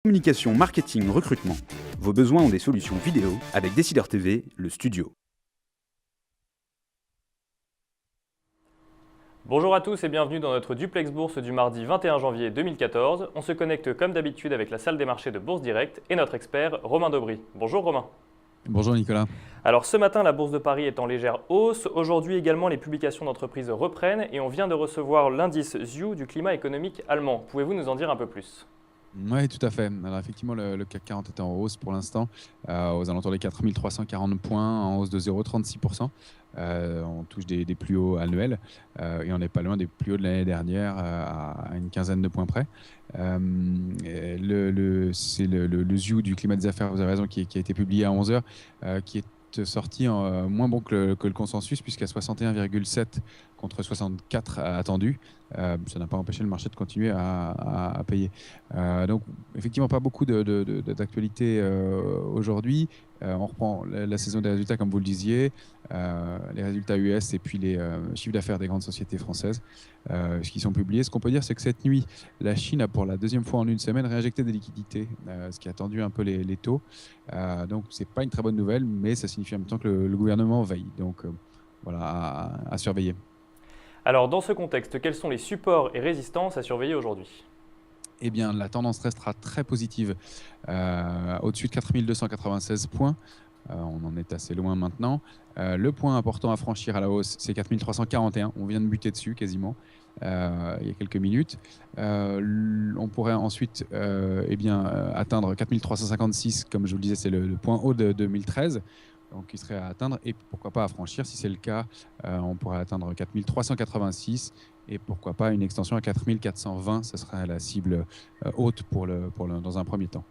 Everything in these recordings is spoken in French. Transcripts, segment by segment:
Communication, marketing, recrutement. Vos besoins ont des solutions vidéo avec Décideur TV, le studio. Bonjour à tous et bienvenue dans notre duplex bourse du mardi 21 janvier 2014. On se connecte comme d'habitude avec la salle des marchés de Bourse Direct et notre expert Romain Daubry. Bonjour Romain. Bonjour Nicolas. Alors ce matin, la Bourse de Paris est en légère hausse. Aujourd'hui également, les publications d'entreprises reprennent et on vient de recevoir l'indice ZEW du climat économique allemand. Pouvez-vous nous en dire un peu plus ? Oui, tout à fait. Alors effectivement, le CAC 40 est en hausse pour l'instant, aux alentours des 4340 points, en hausse de 0,36%. On touche des plus hauts annuels et on n'est pas loin des plus hauts de l'année dernière à une quinzaine de points près. C'est le ZEW du climat des affaires, vous avez raison, qui a été publié à 11h, qui est sorti moins bon que le consensus, puisqu'à 61,7 contre 64 attendu. Ça n'a pas empêché le marché de continuer à payer. Donc effectivement, pas beaucoup d'actualité aujourd'hui. On reprend la saison des résultats, comme vous le disiez, les résultats US et puis les chiffres d'affaires des grandes sociétés françaises qui sont publiés. Ce qu'on peut dire, c'est que cette nuit, la Chine a pour la deuxième fois en une semaine réinjecté des liquidités, ce qui a tendu un peu les taux. Donc c'est pas une très bonne nouvelle, mais ça signifie en même temps que le gouvernement veille. Donc voilà, à surveiller. Alors dans ce contexte, quels sont les supports et résistances à surveiller aujourd'hui ? Eh bien, la tendance restera très positive au-dessus de 4296 points. On en est assez loin maintenant. Le point important à franchir à la hausse, c'est 4341. On vient de buter dessus quasiment il y a quelques minutes. On pourrait ensuite atteindre 4356, comme je vous le disais, c'est le point haut de 2013. Donc, il serait à atteindre, et pourquoi pas à franchir. Si c'est le cas, on pourrait atteindre 4386 et pourquoi pas une extension à 4420. Ce sera la cible haute dans un premier temps.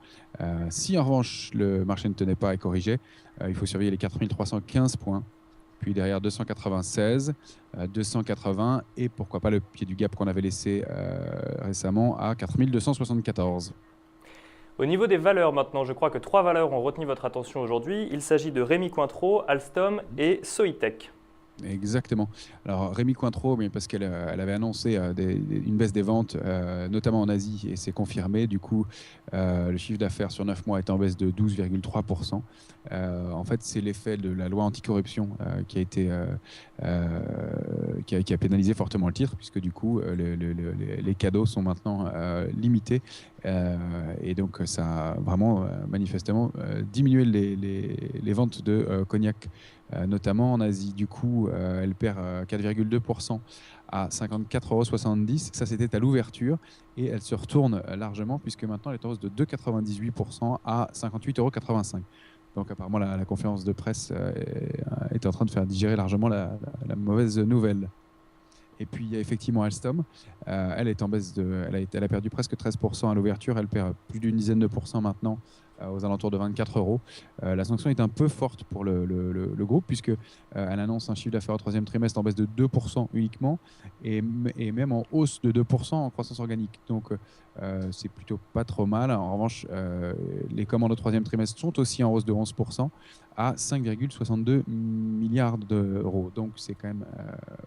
Si en revanche le marché ne tenait pas et corrigeait, il faut surveiller les 4315 points, puis derrière 296, 280 et pourquoi pas le pied du gap qu'on avait laissé récemment à 4274. Au niveau des valeurs maintenant, je crois que 3 valeurs ont retenu votre attention aujourd'hui. Il s'agit de Rémy Cointreau, Alstom et Soitec. Exactement. Alors Rémy Cointreau, mais parce qu'elle avait annoncé une baisse des ventes, notamment en Asie, et c'est confirmé. Du coup, le chiffre d'affaires sur 9 mois est en baisse de 12,3%. En fait, c'est l'effet de la loi anticorruption qui a pénalisé fortement le titre, puisque du coup, les cadeaux sont maintenant limités. Et donc, ça a vraiment manifestement diminué les ventes de cognac, notamment en Asie. Du coup, elle perd 4,2% à 54,70 €. Ça, c'était à l'ouverture. Et elle se retourne largement, puisque maintenant, elle est en hausse de 2,98% à 58,85 €. Donc apparemment, la conférence de presse est en train de faire digérer largement la mauvaise nouvelle. Et puis il y a effectivement Alstom. Elle est en baisse elle a perdu presque 13% à l'ouverture. Elle perd plus d'une dizaine de pourcents maintenant, aux alentours de 24 €. La sanction est un peu forte pour le groupe, puisque elle annonce un chiffre d'affaires au troisième trimestre en baisse de 2% uniquement, et même en hausse de 2% en croissance organique. Donc c'est plutôt pas trop mal. En revanche, les commandes au troisième trimestre sont aussi en hausse de 11% à 5,62 milliards d'euros. Donc c'est quand même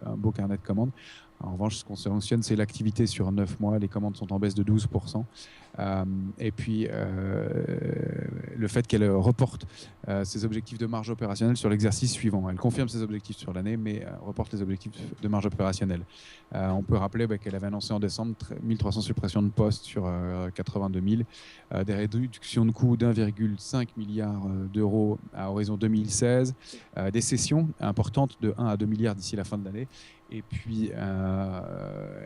un beau carnet de commandes. En revanche, ce qu'on sanctionne, c'est l'activité sur 9 mois. Les commandes sont en baisse de 12%. Et puis, le fait qu'elle reporte ses objectifs de marge opérationnelle sur l'exercice suivant. Elle confirme ses objectifs sur l'année, mais reporte les objectifs de marge opérationnelle. On peut rappeler qu'elle avait annoncé en décembre 1300 suppressions de postes sur 82 000, des réductions de coûts d'1,5 milliard d'euros à horizon 2016, des cessions importantes de 1 à 2 milliards d'ici la fin de l'année. Et puis,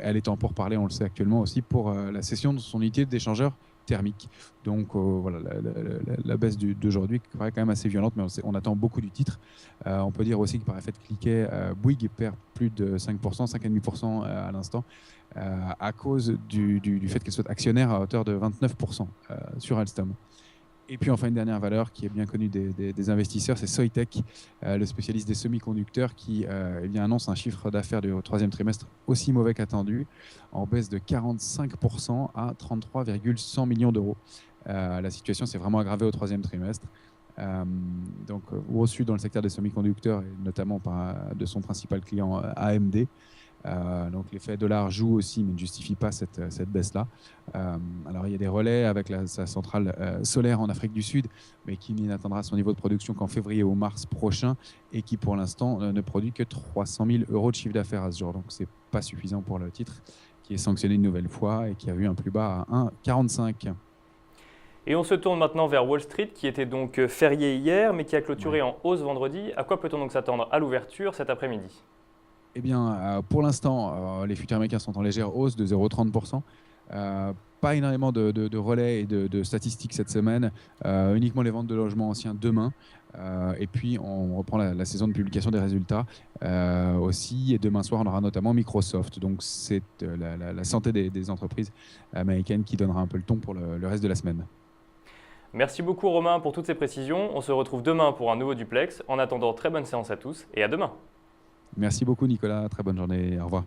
elle est en pourparlers, on le sait actuellement aussi, pour la cession de son unité d'échangeur thermique. Donc voilà, la baisse d'aujourd'hui paraît quand même assez violente, mais on attend beaucoup du titre. On peut dire aussi que par effet de cliquet, Bouygues perd plus de 5%, 5,5% à l'instant, à cause du fait qu'elle soit actionnaire à hauteur de 29% sur Alstom. Et puis enfin, une dernière valeur qui est bien connue des investisseurs, c'est Soitec, le spécialiste des semi-conducteurs, qui annonce un chiffre d'affaires du troisième trimestre aussi mauvais qu'attendu, en baisse de 45% à 33,100 millions d'euros. La situation s'est vraiment aggravée au troisième trimestre. Donc reçu dans le secteur des semi-conducteurs, et notamment de son principal client AMD. Donc l'effet dollar joue aussi, mais ne justifie pas cette baisse-là. Alors il y a des relais avec sa centrale solaire en Afrique du Sud, mais qui n'atteindra son niveau de production qu'en février ou mars prochain et qui pour l'instant ne produit que 300 000 € de chiffre d'affaires à ce jour. Donc c'est pas suffisant pour le titre, qui est sanctionné une nouvelle fois et qui a eu un plus bas à 1,45. Et on se tourne maintenant vers Wall Street, qui était donc férié hier, mais qui a clôturé en hausse vendredi. À quoi peut-on donc s'attendre à l'ouverture cet après-midi? Eh bien, pour l'instant, les futurs américains sont en légère hausse de 0,30%. Pas énormément de relais et de statistiques cette semaine, uniquement les ventes de logements anciens demain. Et puis, on reprend la saison de publication des résultats aussi. Et demain soir, on aura notamment Microsoft. Donc, c'est la santé des entreprises américaines qui donnera un peu le ton pour le reste de la semaine. Merci beaucoup Romain pour toutes ces précisions. On se retrouve demain pour un nouveau duplex. En attendant, très bonne séance à tous et à demain. Merci beaucoup Nicolas, très bonne journée, au revoir.